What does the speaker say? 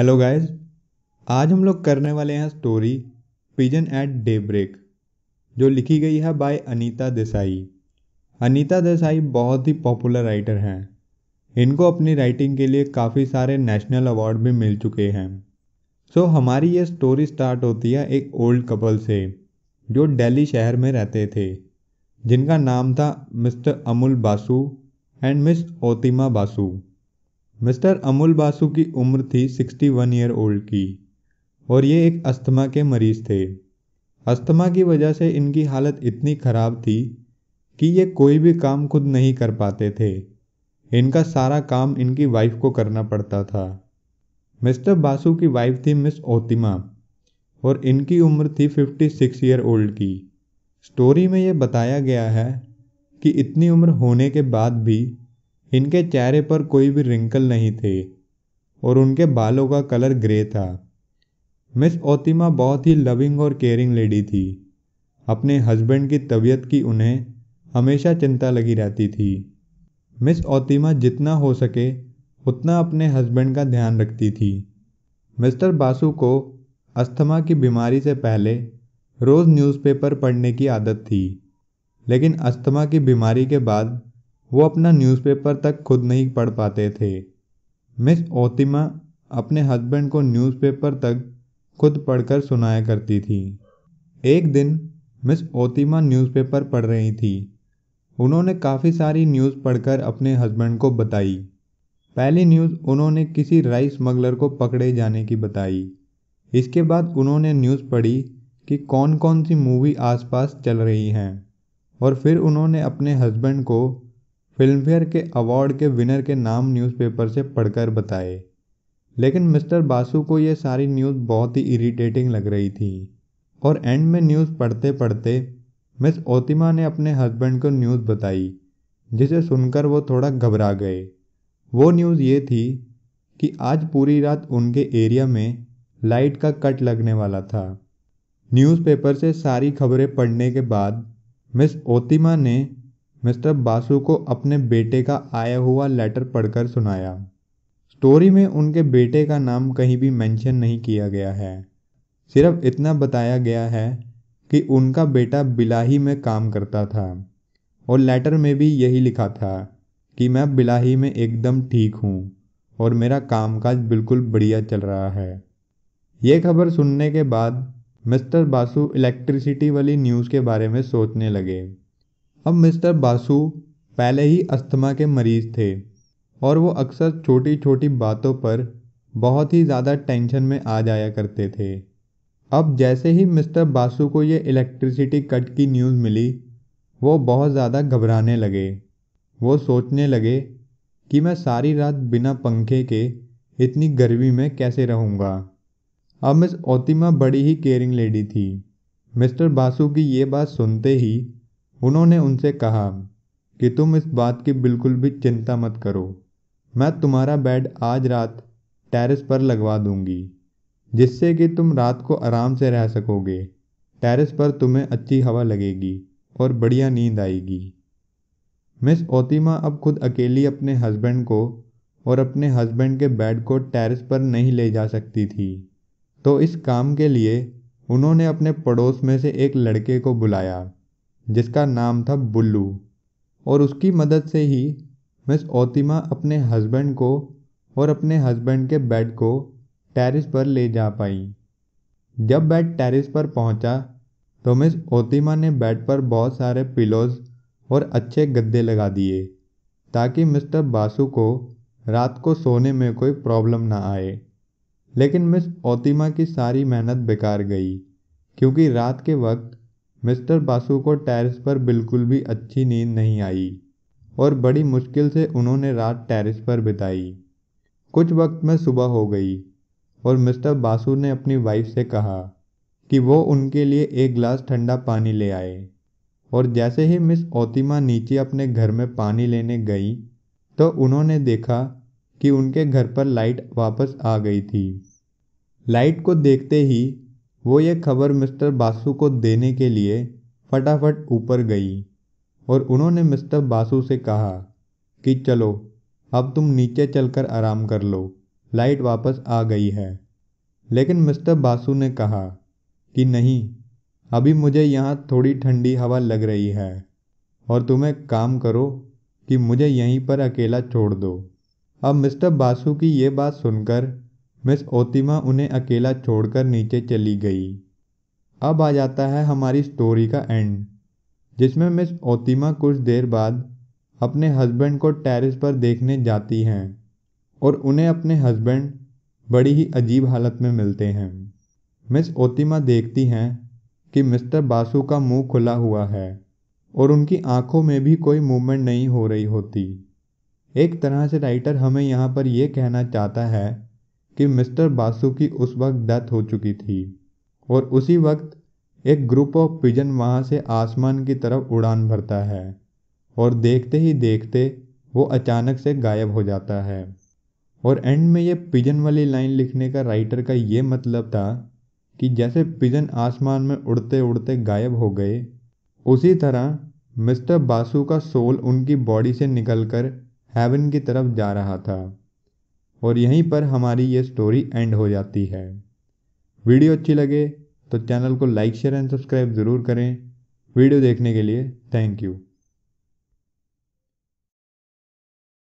Hello guys. आज हम लोग करने वाले हैं स्टोरी पिजन एट डेब्रेक, जो लिखी गई है बाय अनीता देसाई। अनीता देसाई बहुत ही पॉपुलर राइटर हैं। इनको अपनी राइटिंग के लिए काफ़ी सारे नेशनल अवार्ड भी मिल चुके हैं। हमारी ये स्टोरी स्टार्ट होती है एक ओल्ड कपल से जो दिल्ली शहर में रहते थे, जिनका नाम था mister Amul Basu and miss Otima Basu. Mister Amul Basu की उम्र थी 61 ईयर ओल्ड की और ये एक अस्थमा के मरीज़ थे। अस्थमा की वजह से इनकी हालत इतनी ख़राब थी कि ये कोई भी काम खुद नहीं कर पाते थे। इनका सारा काम इनकी वाइफ को करना पड़ता था। मिस्टर बासु की वाइफ थी मिस ओतिमा और इनकी उम्र थी 56 ईयर ओल्ड की। स्टोरी में ये बताया गया है कि इतनी उम्र होने के बाद भी इनके चेहरे पर कोई भी रिंकल नहीं थे और उनके बालों का कलर ग्रे था। मिस ओतिमा बहुत ही लविंग और केयरिंग लेडी थी। अपने हस्बैंड की तबीयत की उन्हें हमेशा चिंता लगी रहती थी। मिस ओतिमा जितना हो सके उतना अपने हस्बैंड का ध्यान रखती थी। मिस्टर बासु को अस्थमा की बीमारी से पहले रोज़ न्यूज़पेपर पढ़ने की आदत थी, लेकिन अस्थमा की बीमारी के बाद वो अपना न्यूज़पेपर तक खुद नहीं पढ़ पाते थे। मिस ओतिमा अपने हस्बैंड को न्यूज़पेपर तक खुद पढ़कर सुनाया करती थी। एक दिन मिस ओतिमा न्यूज़पेपर पढ़ रही थी। उन्होंने काफ़ी सारी न्यूज़ पढ़कर अपने हस्बैंड को बताई। पहली न्यूज़ उन्होंने किसी राइस स्मगलर को पकड़े जाने की बताई। इसके बाद उन्होंने न्यूज़ पढ़ी कि कौन कौन सी मूवी आसपास चल रही हैं और फिर उन्होंने अपने हस्बैंड को फिल्मफेयर के अवार्ड के विनर के नाम न्यूज़पेपर से पढ़कर बताए। लेकिन मिस्टर बासु को ये सारी न्यूज़ बहुत ही इरिटेटिंग लग रही थी और एंड में न्यूज़ पढ़ते पढ़ते मिस ओतिमा ने अपने हस्बैंड को न्यूज़ बताई, जिसे सुनकर वो थोड़ा घबरा गए। वो न्यूज़ ये थी कि आज पूरी रात उनके एरिया में लाइट का कट लगने वाला था। न्यूज़पेपर से सारी खबरें पढ़ने के बाद मिस ओतिमा ने मिस्टर बासु को अपने बेटे का आया हुआ लेटर पढ़कर सुनाया। स्टोरी में उनके बेटे का नाम कहीं भी मेंशन नहीं किया गया है। सिर्फ इतना बताया गया है कि उनका बेटा बिलाही में काम करता था और लेटर में भी यही लिखा था कि मैं बिलाही में एकदम ठीक हूँ और मेरा कामकाज बिल्कुल बढ़िया चल रहा है। ये खबर सुनने के बाद मिस्टर बासु इलेक्ट्रिसिटी वाली न्यूज़ के बारे में सोचने लगे। अब मिस्टर बासु पहले ही अस्थमा के मरीज़ थे और वो अक्सर छोटी छोटी बातों पर बहुत ही ज़्यादा टेंशन में आ जाया करते थे। अब जैसे ही मिस्टर बासु को ये इलेक्ट्रिसिटी कट की न्यूज़ मिली, वो बहुत ज़्यादा घबराने लगे। वो सोचने लगे कि मैं सारी रात बिना पंखे के इतनी गर्मी में कैसे रहूँगा। अब मिस ओतिमा बड़ी ही केयरिंग लेडी थी। मिस्टर बासु की ये बात सुनते ही उन्होंने उनसे कहा कि तुम इस बात की बिल्कुल भी चिंता मत करो, मैं तुम्हारा बेड आज रात टेरेस पर लगवा दूंगी, जिससे कि तुम रात को आराम से रह सकोगे। टेरेस पर तुम्हें अच्छी हवा लगेगी और बढ़िया नींद आएगी। मिस ओतिमा अब खुद अकेली अपने हस्बैंड को और अपने हस्बैंड के बेड को टेरेस पर नहीं ले जा सकती थी, तो इस काम के लिए उन्होंने अपने पड़ोस में से एक लड़के को बुलाया जिसका नाम था बुल्लू, और उसकी मदद से ही मिस ओतिमा अपने हस्बैंड को और अपने हस्बैंड के बेड को टेरेस पर ले जा पाई। जब बेड टेरेस पर पहुंचा तो मिस ओतिमा ने बेड पर बहुत सारे पिलोज और अच्छे गद्दे लगा दिए ताकि मिस्टर बासु को रात को सोने में कोई प्रॉब्लम ना आए। लेकिन मिस ओतिमा की सारी मेहनत बेकार गई, क्योंकि रात के वक्त मिस्टर बासु को टेरेस पर बिल्कुल भी अच्छी नींद नहीं आई और बड़ी मुश्किल से उन्होंने रात टेरेस पर बिताई। कुछ वक्त में सुबह हो गई और मिस्टर बासु ने अपनी वाइफ से कहा कि वो उनके लिए एक गिलास ठंडा पानी ले आए। और जैसे ही मिस ओतिमा नीचे अपने घर में पानी लेने गई तो उन्होंने देखा कि उनके घर पर लाइट वापस आ गई थी। लाइट को देखते ही वो ये खबर मिस्टर बासु को देने के लिए फटाफट ऊपर गई और उन्होंने मिस्टर बासु से कहा कि चलो अब तुम नीचे चलकर आराम कर लो, लाइट वापस आ गई है। लेकिन मिस्टर बासु ने कहा कि नहीं, अभी मुझे यहाँ थोड़ी ठंडी हवा लग रही है और तुम एक काम करो कि मुझे यहीं पर अकेला छोड़ दो। अब मिस्टर बासु की ये बात सुनकर मिस ओतिमा उन्हें अकेला छोड़कर नीचे चली गई। अब आ जाता है हमारी स्टोरी का एंड, जिसमें मिस ओतिमा कुछ देर बाद अपने हस्बैंड को टेरेस पर देखने जाती हैं और उन्हें अपने हस्बैंड बड़ी ही अजीब हालत में मिलते हैं। मिस ओतिमा देखती हैं कि मिस्टर बासु का मुंह खुला हुआ है और उनकी आंखों में भी कोई मूवमेंट नहीं हो रही होती। एक तरह से राइटर हमें यहाँ पर यह कहना चाहता है कि मिस्टर बासु की उस वक्त डेथ हो चुकी थी और उसी वक्त एक ग्रुप ऑफ पिजन वहाँ से आसमान की तरफ उड़ान भरता है और देखते ही देखते वो अचानक से गायब हो जाता है। और एंड में ये पिजन वाली लाइन लिखने का राइटर का ये मतलब था कि जैसे पिजन आसमान में उड़ते उड़ते गायब हो गए, उसी तरह मिस्टर बासु का सोल उनकी बॉडी से निकलकर हेवन की तरफ जा रहा था। और यहीं पर हमारी ये स्टोरी एंड हो जाती है। वीडियो अच्छी लगे तो चैनल को लाइक शेयर एंड सब्सक्राइब ज़रूर करें। वीडियो देखने के लिए थैंक यू।